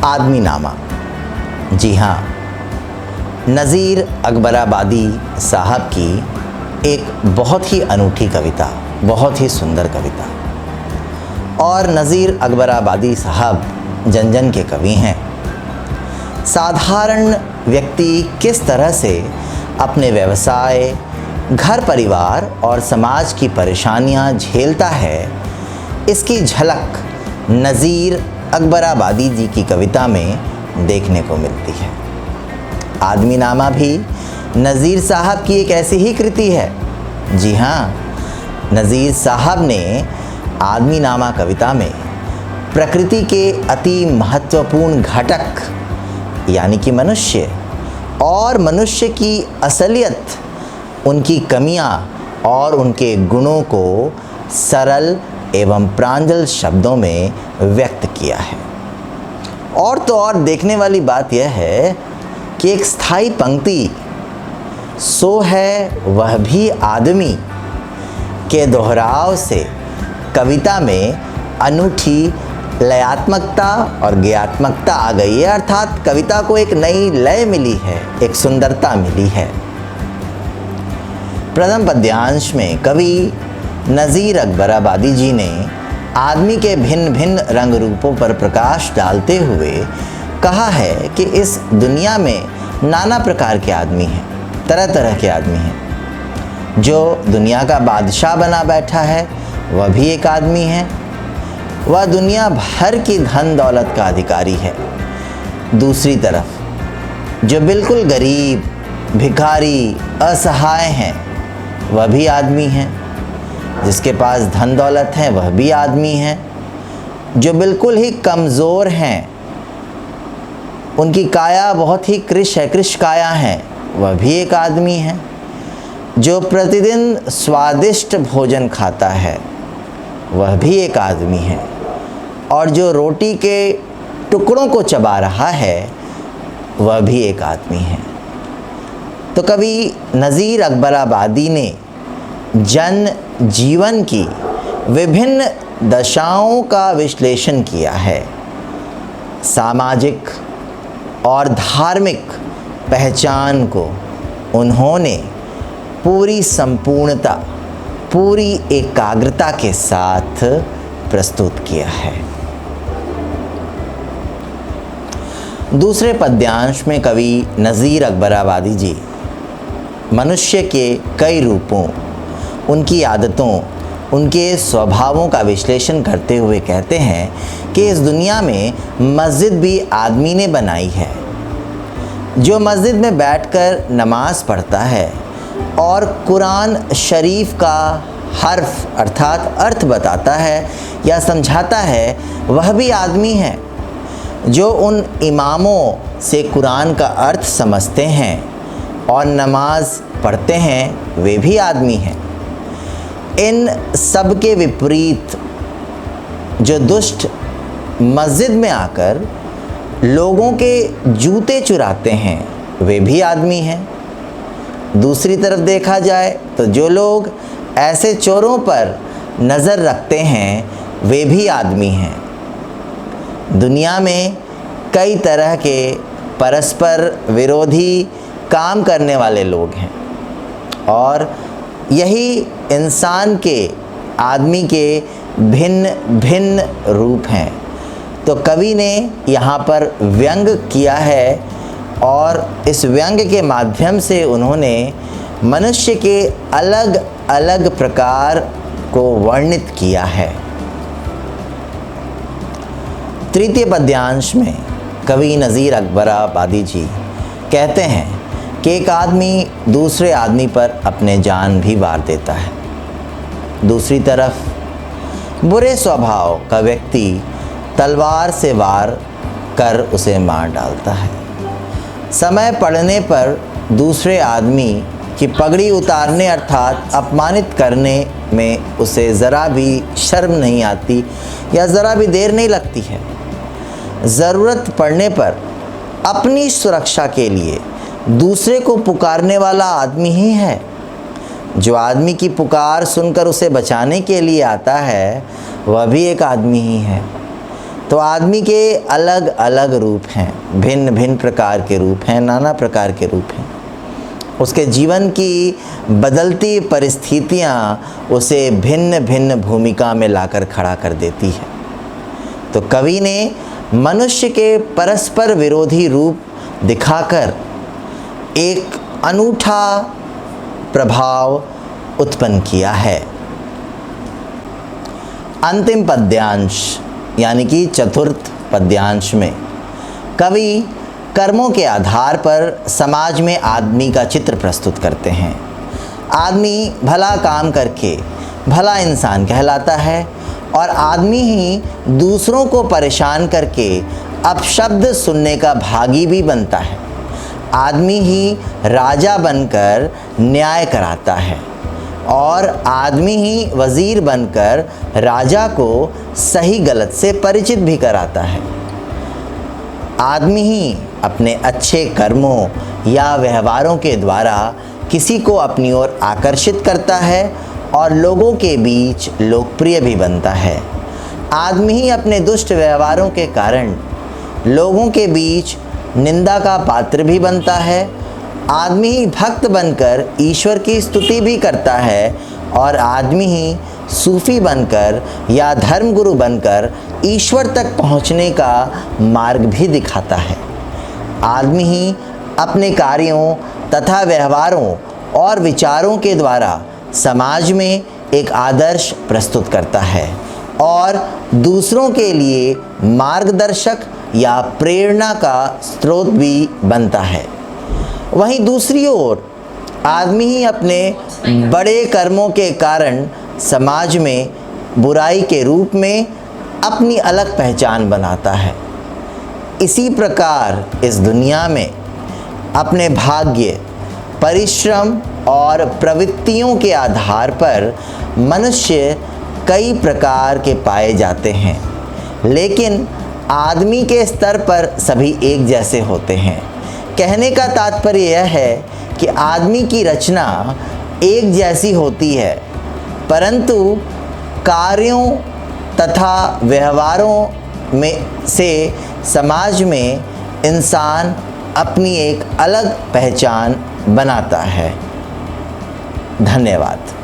आदमी नामा। जी हाँ, नज़ीर अकबराबादी साहब की एक बहुत ही अनूठी कविता, बहुत ही सुंदर कविता। और नज़ीर अकबराबादी साहब जन जन के कवि हैं। साधारण व्यक्ति किस तरह से अपने व्यवसाय, घर परिवार और समाज की परेशानियां झेलता है, इसकी झलक नज़ीर अकबराबादी जी की कविता में देखने को मिलती है। आदमी नामा भी नज़ीर साहब की एक ऐसी ही कृति है। जी हाँ, नज़ीर साहब ने आदमी नामा कविता में प्रकृति के अति महत्वपूर्ण घटक यानी कि मनुष्य और मनुष्य की असलियत, उनकी कमियां और उनके गुणों को सरल एवं प्रांजल शब्दों में व्यक्त किया है। और तो और देखने वाली बात यह है कि एक स्थायी पंक्ति सो है वह भी आदमी के दोहराव से कविता में अनूठी लयात्मकता और ज्ञात्मकता आ गई है। अर्थात कविता को एक नई लय मिली है, एक सुंदरता मिली है। प्रथम पद्यांश में कवि नज़ीर अकबराबादी जी ने आदमी के भिन्न भिन्न रंग रूपों पर प्रकाश डालते हुए कहा है कि इस दुनिया में नाना प्रकार के आदमी हैं, तरह तरह के आदमी हैं। जो दुनिया का बादशाह बना बैठा है वह भी एक आदमी है, वह दुनिया भर की धन दौलत का अधिकारी है। दूसरी तरफ जो बिल्कुल गरीब, भिखारी, असहाय हैं वह भी आदमी हैं। जिसके पास धन दौलत है वह भी आदमी है। जो बिल्कुल ही कमज़ोर हैं, उनकी काया बहुत ही कृश है, कृश काया है, वह भी एक आदमी है। जो प्रतिदिन स्वादिष्ट भोजन खाता है वह भी एक आदमी है। और जो रोटी के टुकड़ों को चबा रहा है वह भी एक आदमी है। तो कवि नज़ीर अकबराबादी ने जन जीवन की विभिन्न दशाओं का विश्लेषण किया है। सामाजिक और धार्मिक पहचान को उन्होंने पूरी संपूर्णता, पूरी एकाग्रता के साथ प्रस्तुत किया है। दूसरे पद्यांश में कवि नज़ीर अकबराबादी जी मनुष्य के कई रूपों, उनकी आदतों, उनके स्वभावों का विश्लेषण करते हुए कहते हैं कि इस दुनिया में मस्जिद भी आदमी ने बनाई है। जो मस्जिद में बैठकर नमाज पढ़ता है और कुरान शरीफ का हर्फ अर्थात अर्थ बताता है या समझाता है, वह भी आदमी है। जो उन इमामों से कुरान का अर्थ समझते हैं और नमाज पढ़ते हैं, वे भी आदमी हैं। इन सब के विपरीत जो दुष्ट मस्जिद में आकर लोगों के जूते चुराते हैं, वे भी आदमी हैं। दूसरी तरफ देखा जाए तो जो लोग ऐसे चोरों पर नज़र रखते हैं, वे भी आदमी हैं। दुनिया में कई तरह के परस्पर विरोधी काम करने वाले लोग हैं और यही इंसान के, आदमी के भिन्न भिन्न रूप हैं। तो कवि ने यहाँ पर व्यंग किया है और इस व्यंग के माध्यम से उन्होंने मनुष्य के अलग अलग प्रकार को वर्णित किया है। तृतीय पद्यांश में कवि नज़ीर अकबराबादी जी कहते हैं कि एक आदमी दूसरे आदमी पर अपने जान भी वार देता है। दूसरी तरफ बुरे स्वभाव का व्यक्ति तलवार से वार कर उसे मार डालता है। समय पड़ने पर दूसरे आदमी की पगड़ी उतारने अर्थात अपमानित करने में उसे ज़रा भी शर्म नहीं आती या ज़रा भी देर नहीं लगती है। ज़रूरत पड़ने पर अपनी सुरक्षा के लिए दूसरे को पुकारने वाला आदमी ही है। जो आदमी की पुकार सुनकर उसे बचाने के लिए आता है, वह भी एक आदमी ही है। तो आदमी के अलग अलग रूप हैं, भिन्न भिन्न प्रकार के रूप हैं, नाना प्रकार के रूप हैं। उसके जीवन की बदलती परिस्थितियाँ उसे भिन्न भिन्न भूमिका में लाकर खड़ा कर देती है। तो कवि ने मनुष्य के परस्पर विरोधी रूप दिखाकर एक अनूठा प्रभाव उत्पन्न किया है। अंतिम पद्यांश यानी कि चतुर्थ पद्यांश में कवि कर्मों के आधार पर समाज में आदमी का चित्र प्रस्तुत करते हैं। आदमी भला काम करके भला इंसान कहलाता है और आदमी ही दूसरों को परेशान करके अपशब्द सुनने का भागी भी बनता है। आदमी ही राजा बनकर न्याय कराता है और आदमी ही वज़ीर बनकर राजा को सही गलत से परिचित भी कराता है। आदमी ही अपने अच्छे कर्मों या व्यवहारों के द्वारा किसी को अपनी ओर आकर्षित करता है और लोगों के बीच लोकप्रिय भी बनता है। आदमी ही अपने दुष्ट व्यवहारों के कारण लोगों के बीच निंदा का पात्र भी बनता है। आदमी ही भक्त बनकर ईश्वर की स्तुति भी करता है और आदमी ही सूफी बनकर या धर्मगुरु बनकर ईश्वर तक पहुंचने का मार्ग भी दिखाता है। आदमी ही अपने कार्यों तथा व्यवहारों और विचारों के द्वारा समाज में एक आदर्श प्रस्तुत करता है और दूसरों के लिए मार्गदर्शक या प्रेरणा का स्रोत भी बनता है। वहीं दूसरी ओर आदमी ही अपने बड़े कर्मों के कारण समाज में बुराई के रूप में अपनी अलग पहचान बनाता है। इसी प्रकार इस दुनिया में अपने भाग्य, परिश्रम और प्रवृत्तियों के आधार पर मनुष्य कई प्रकार के पाए जाते हैं, लेकिन आदमी के स्तर पर सभी एक जैसे होते हैं। कहने का तात्पर्य यह है कि आदमी की रचना एक जैसी होती है, परंतु कार्यों तथा व्यवहारों में से समाज में इंसान अपनी एक अलग पहचान बनाता है। धन्यवाद।